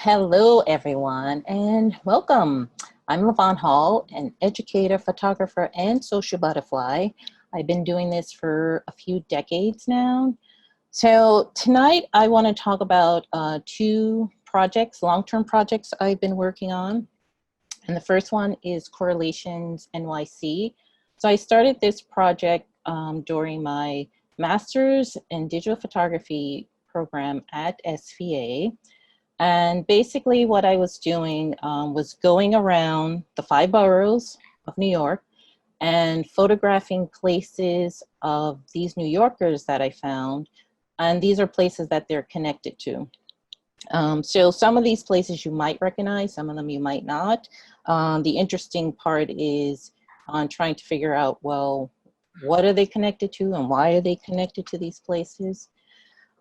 Hello, everyone, and welcome. I'm Lavonne Hall, an educator, photographer, and social butterfly. I've been doing this for a few decades now. So tonight I want to talk about two projects, long-term projects I've been working on. And the first one is Correlations NYC. So I started this project during my master's in digital photography program at SVA. And basically what I was doing was going around the 5 boroughs of New York and photographing places of these New Yorkers that I found. And these are places that they're connected to. So some of these places you might recognize, some of them you might not. The interesting part is on trying to figure out, well, what are they connected to and why are they connected to these places?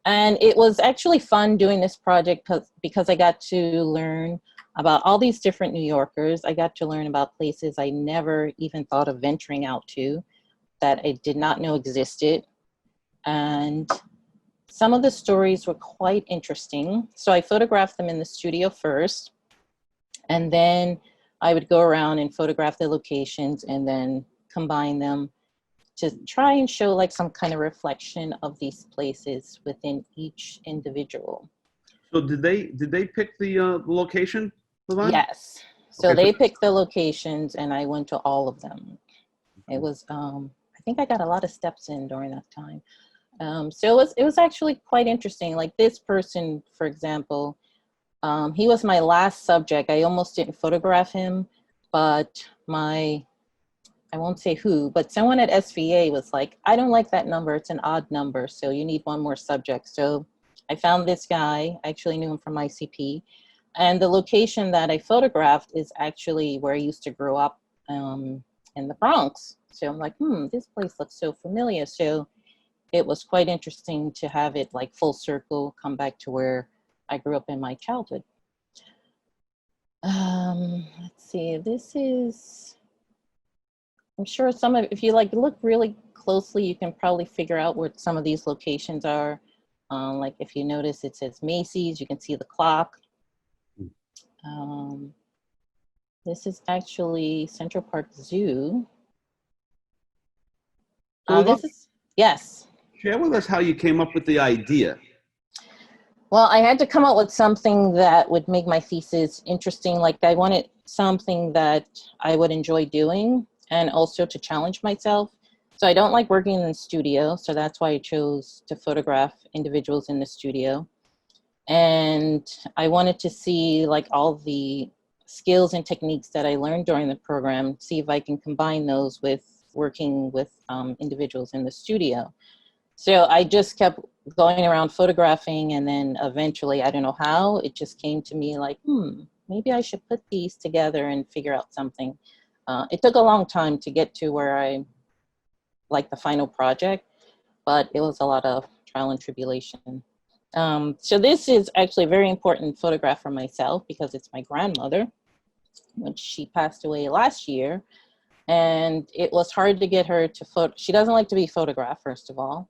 And it was actually fun doing this project because I got to learn about all these different New Yorkers. I got to learn about places I never even thought of venturing out to, that I did not know existed. And some of the stories were quite interesting. So I photographed them in the studio first, and then I would go around and photograph the locations and then combine them to try and show like some kind of reflection of these places within each individual. So did they pick the location, Lavonne? Yes. So Okay, so they picked the locations and I went to all of them. It was, I think I got a lot of steps in during that time. So it was actually quite interesting. Like this person, for example, he was my last subject. I almost didn't photograph him, but I won't say who, but someone at SVA was like, I don't like that number. It's an odd number. So you need one more subject. So I found this guy. I actually knew him from ICP. And the location that I photographed is actually where I used to grow up in the Bronx. So I'm like, this place looks so familiar. So it was quite interesting to have it like full circle, come back to where I grew up in my childhood. Let's see, this is, I'm sure some of, if you like look really closely, you can probably figure out where some of these locations are. Like if you notice, it says Macy's, you can see the clock. This is actually Central Park Zoo. so Lavonne, This is, yes. share with us how you came up with the idea. Well, I had to come up with something that would make my thesis interesting. Like I wanted something that I would enjoy doing and also to challenge myself. So I don't like working in the studio. So that's why I chose to photograph individuals in the studio. And I wanted to see like all the skills and techniques that I learned during the program, see if I can combine those with working with individuals in the studio. So I just kept going around photographing, and then eventually, I don't know how, it just came to me like, maybe I should put these together and figure out something. It took a long time to get to where I like the final project, but it was a lot of trial and tribulation. So this is actually a very important photograph for myself because it's my grandmother, which she passed away last year. And it was hard to get her to photo. She doesn't like to be photographed, first of all.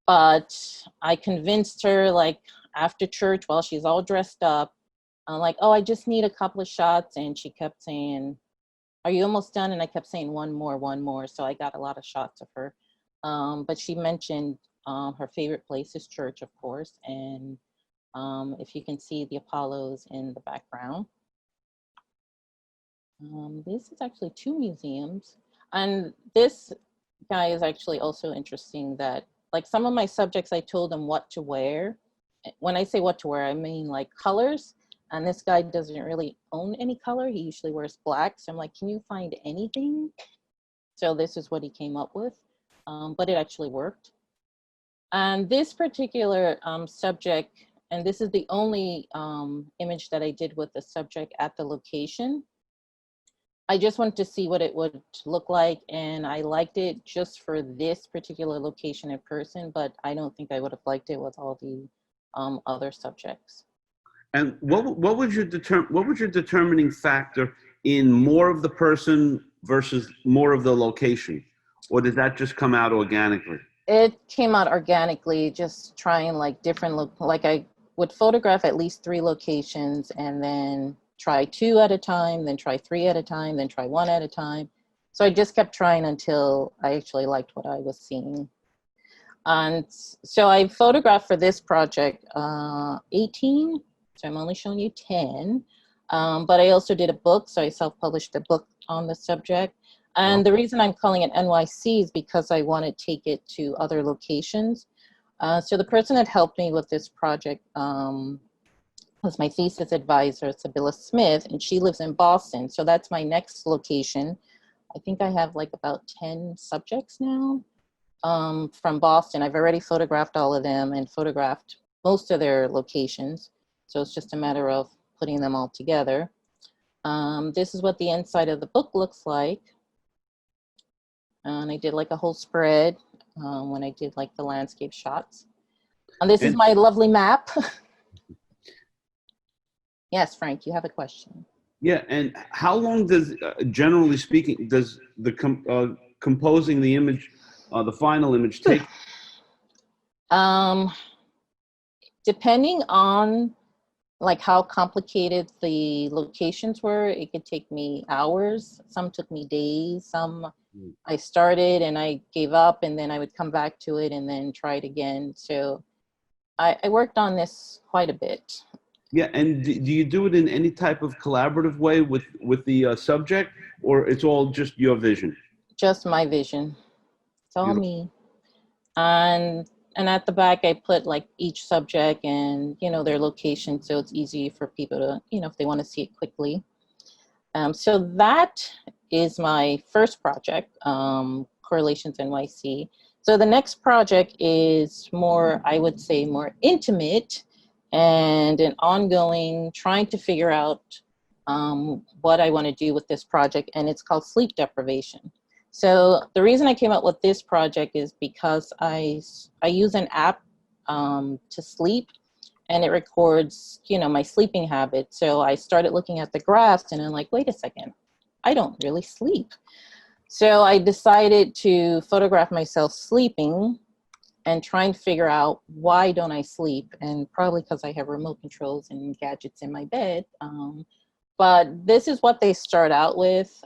But I convinced her, like after church, while she's all dressed up, I'm like, oh, I just need a couple of shots. And she kept saying, are you almost done? And I kept saying, one more, one more. So I got a lot of shots of her. But she mentioned her favorite place is church, of course. And if you can see the Apollos in the background. This is actually two museums. And this guy is actually also interesting that like some of my subjects, I told them what to wear. When I say what to wear, I mean like colors. And this guy doesn't really own any color. He usually wears black. So I'm like, can you find anything? So this is what he came up with, but it actually worked. And this particular subject, and this is the only image that I did with the subject at the location. I just wanted to see what it would look like, and I liked it just for this particular location in person, but I don't think I would have liked it with all the other subjects. And what was your determining factor in more of the person versus more of the location, or did that just come out organically? It came out organically, just trying like different look. Like I would photograph at least 3 locations and then try 2 at a time, then try 3 at a time, then try 1 at a time. So I just kept trying until I actually liked what I was seeing. And so I photographed for this project 18, so I'm only showing you 10. But I also did a book, so I self-published a book on the subject. And the reason I'm calling it NYC is because I want to take it to other locations. So the person that helped me with this project was my thesis advisor, Sibylla Smith, and she lives in Boston. So that's my next location. I think I have like about 10 subjects now from Boston. I've already photographed all of them and photographed most of their locations. So it's just a matter of putting them all together. This is what the inside of the book looks like. And I did like a whole spread when I did like the landscape shots. And this is my lovely map. Yes, Frank, you have a question. Yeah, and how long does, generally speaking, does the composing the image, the final image take? Depending on like how complicated the locations were, it could take me hours. Some took me days. Some I started and I gave up, and then I would come back to it and then try it again. So I worked on this quite a bit. Yeah, and do you do it in any type of collaborative way with the subject, or it's all just your vision? Just my vision. It's all Beautiful. me. And at the back I put like each subject and their location, so it's easy for people to if they want to see it quickly. So that is my first project, Correlations NYC. So the next project is more, I would say, more intimate and an ongoing trying to figure out what I want to do with this project, and it's called sleep deprivation. So the reason I came up with this project is because I use an app to sleep, and it records, my sleeping habits. So I started looking at the graphs and I'm like, wait a second, I don't really sleep. So I decided to photograph myself sleeping and try and figure out why don't I sleep, and probably because I have remote controls and gadgets in my bed. But this is what they start out with.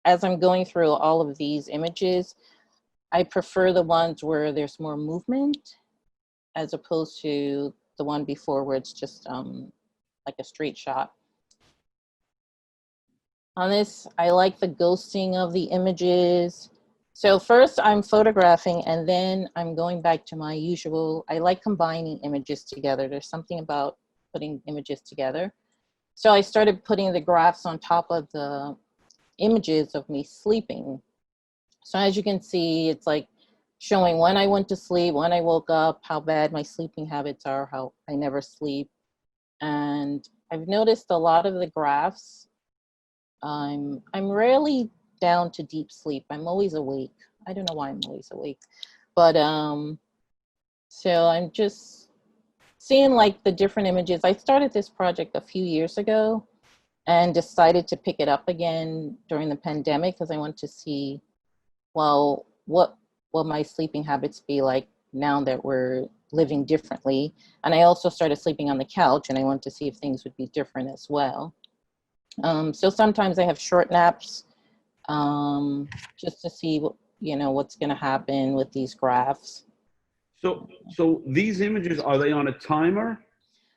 As I'm going through all of these images, I prefer the ones where there's more movement as opposed to the one before where it's just like a straight shot. On this, I like the ghosting of the images. So first I'm photographing and then I'm going back to my usual, I like combining images together. There's something about putting images together. So I started putting the graphs on top of the images of me sleeping. So as you can see, it's like showing when I went to sleep, when I woke up, how bad my sleeping habits are, how I never sleep. And I've noticed a lot of the graphs, I'm rarely down to deep sleep. I'm always awake. I don't know why I'm always awake. But so I'm just seeing like the different images. I started this project a few years ago and decided to pick it up again during the pandemic because I want to see, well, what will my sleeping habits be like now that we're living differently. And I also started sleeping on the couch, and I want to see if things would be different as well. So sometimes I have short naps just to see what's going to happen with these graphs. So these images, are they on a timer?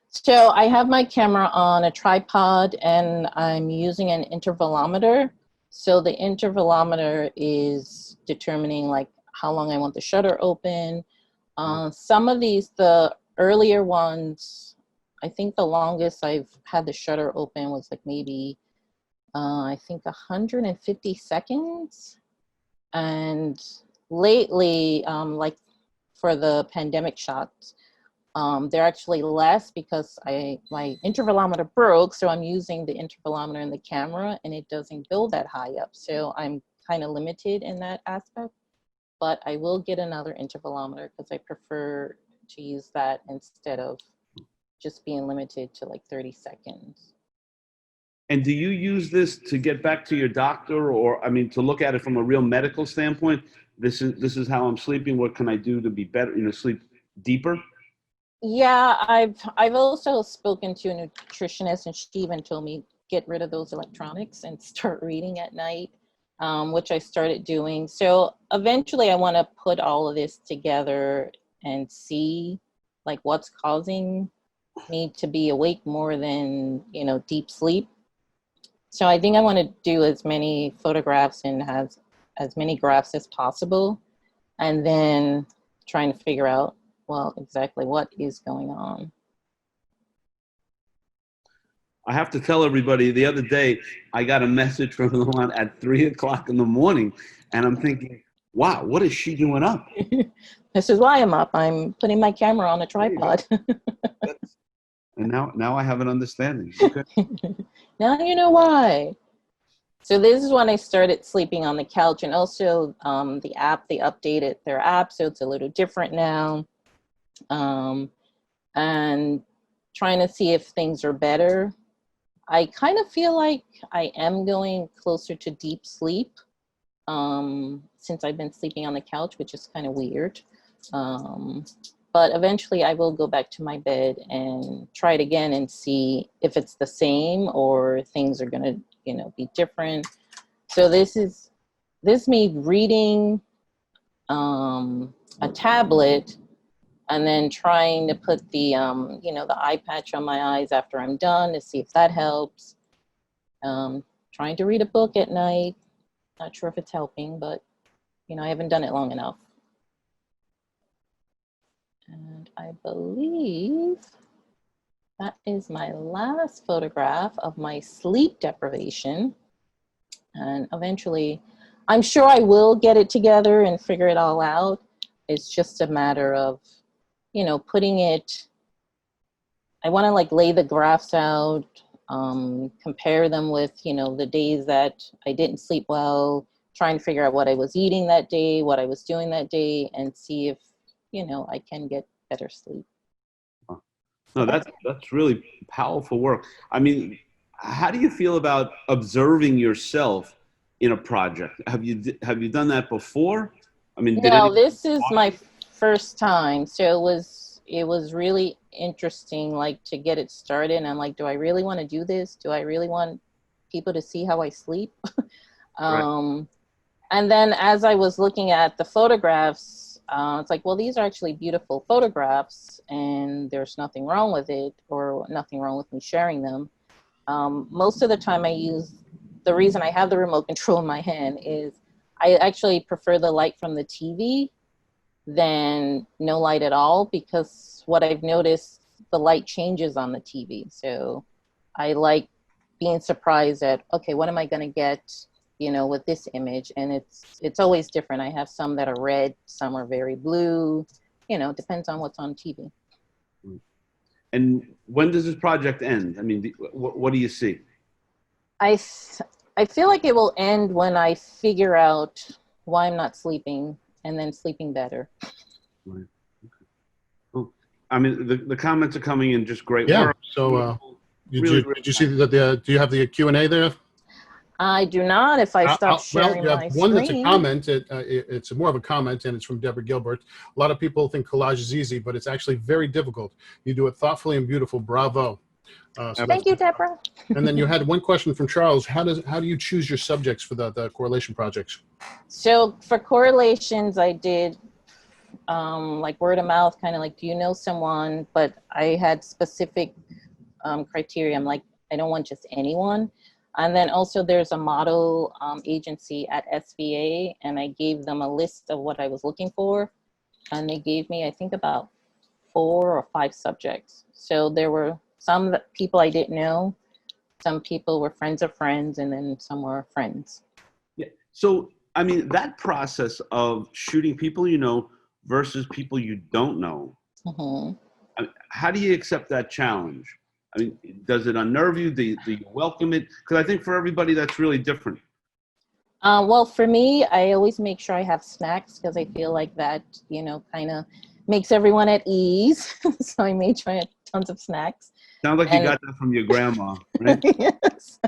So I have my camera on a tripod and I'm using an intervalometer. So the intervalometer is determining like how long I want the shutter open. Some of these, the earlier ones, I think the longest I've had the shutter open was like maybe, I think 150 seconds. And lately, like for the pandemic shots, they're actually less because my intervalometer broke, so I'm using the intervalometer in the camera and it doesn't go that high up. So I'm kind of limited in that aspect, but I will get another intervalometer because I prefer to use that instead of just being limited to like 30 seconds. And do you use this to get back to your doctor, or I mean, to look at it from a real medical standpoint? This is how I'm sleeping. What can I do to be better? Sleep deeper. Yeah, I've also spoken to a nutritionist, and she even told me get rid of those electronics and start reading at night, which I started doing. So eventually, I want to put all of this together and see like what's causing me to be awake more than deep sleep. So I think I want to do as many photographs and have as many graphs as possible, and then trying to figure out, well, exactly what is going on. I have to tell everybody the other day I got a message from Lavonne at 3 o'clock in the morning, and I'm thinking, wow, what is she doing up? This is why I'm up. I'm putting my camera on a There you go. tripod. And now I have an understanding. Okay. Now you know why. So this is when I started sleeping on the couch, and also the app, they updated their app, so it's a little different now. Um, and trying to see if things are better. I kind of feel like I am going closer to deep sleep since I've been sleeping on the couch, which is kind of weird. Um, but eventually I will go back to my bed and try it again and see if it's the same or things are going to, be different. So this me reading a tablet and then trying to put the eye patch on my eyes after I'm done to see if that helps. Trying to read a book at night. Not sure if it's helping, but I haven't done it long enough. And I believe that is my last photograph of my sleep deprivation. And eventually, I'm sure I will get it together and figure it all out. It's just a matter of, putting it. I want to like lay the graphs out, compare them with, the days that I didn't sleep well, try and figure out what I was eating that day, what I was doing that day, and see if, I can get better sleep. No, that's really powerful work. I mean, how do you feel about observing yourself in a project? Have you done that before? I mean, did No, anyone this is watch my you? first time, so it was really interesting, like to get it started. And I'm like, do I really want to do this? Do I really want people to see how I sleep? Right. um, and then as I was looking at the photographs, it's like, well, these are actually beautiful photographs, and there's nothing wrong with it, or nothing wrong with me sharing them. Most of the time, the reason I have the remote control in my hand is I actually prefer the light from the TV than no light at all, because what I've noticed, the light changes on the TV. So I like being surprised at, okay, what am I going to get, with this image? And it's always different. I have some that are red, some are very blue, depends on what's on TV. And when does this project end? I mean, what do you see? I, I feel like it will end when I figure out why I'm not sleeping and then sleeping better. Right. Well, I mean, the comments are coming in, just great Yeah. work. So, did Really, you really did you see nice. do you have the Q&A there? I do not if I stop Well, sharing you have my one that's a screen. comment. It's more of a comment, and it's from Deborah Gilbert. A lot of people think collage is easy, but it's actually very difficult. You do it thoughtfully and beautiful. Bravo. So that's Thank you, Deborah. And then you had one question from Charles. How do you choose your subjects for the correlation projects? So for correlations, I did like word of mouth, kind of like, do you know someone? But I had specific criteria. I'm like, I don't want just anyone. And then also there's a model agency at SVA, and I gave them a list of what I was looking for. And they gave me, I think, about 4 or 5 subjects. So there were some people I didn't know, some people were friends of friends, and then some were friends. Yeah. So, I mean, that process of shooting people you know versus people you don't know, Mm-hmm. how do you accept that challenge? I mean, does it unnerve you? Do you welcome it? Because I think for everybody that's really different. Well, for me, I always make sure I have snacks, because I feel like that, kind of makes everyone at ease. So I made sure I had tons of snacks. Sounds like you And got that from your grandma, right? yes.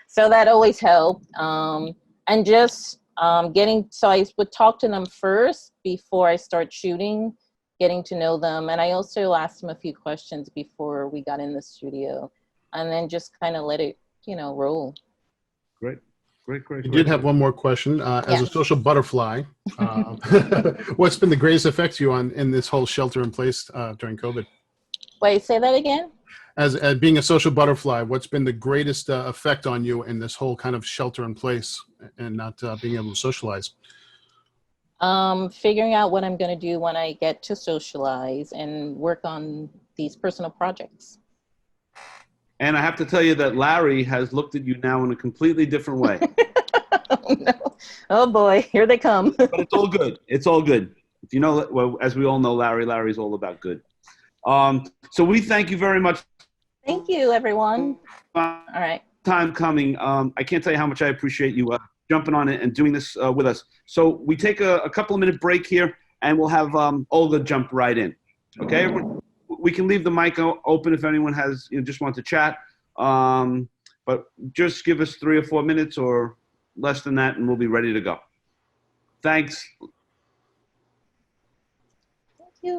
So that always helped. And just so I would talk to them first before I start shooting, getting to know them. And I also asked them a few questions before we got in the studio, and then just kind of let it, roll. Great. You did have one more question. As a Yes. social butterfly, what's been the greatest effect to you in this whole shelter in place during COVID? Wait, say that again? As being a social butterfly, what's been the greatest effect on you in this whole kind of shelter in place and not being able to socialize? Figuring out what I'm going to do when I get to socialize and work on these personal projects. And I have to tell you that Larry has looked at you now in a completely different way. Oh, no. Oh boy, here they come. But it's all good. It's all good. You know, well, as we all know, Larry's all about good. So we thank you very much. Thank you, everyone. All right. Time coming. I can't tell you how much I appreciate you jumping on it and doing this with us. So we take a couple of minute break here, and we'll have Olga jump right in. Okay, we can leave the mic open if anyone has just want to chat. But just give us 3 or 4 minutes or less than that, and we'll be ready to go. Thanks. Thank you.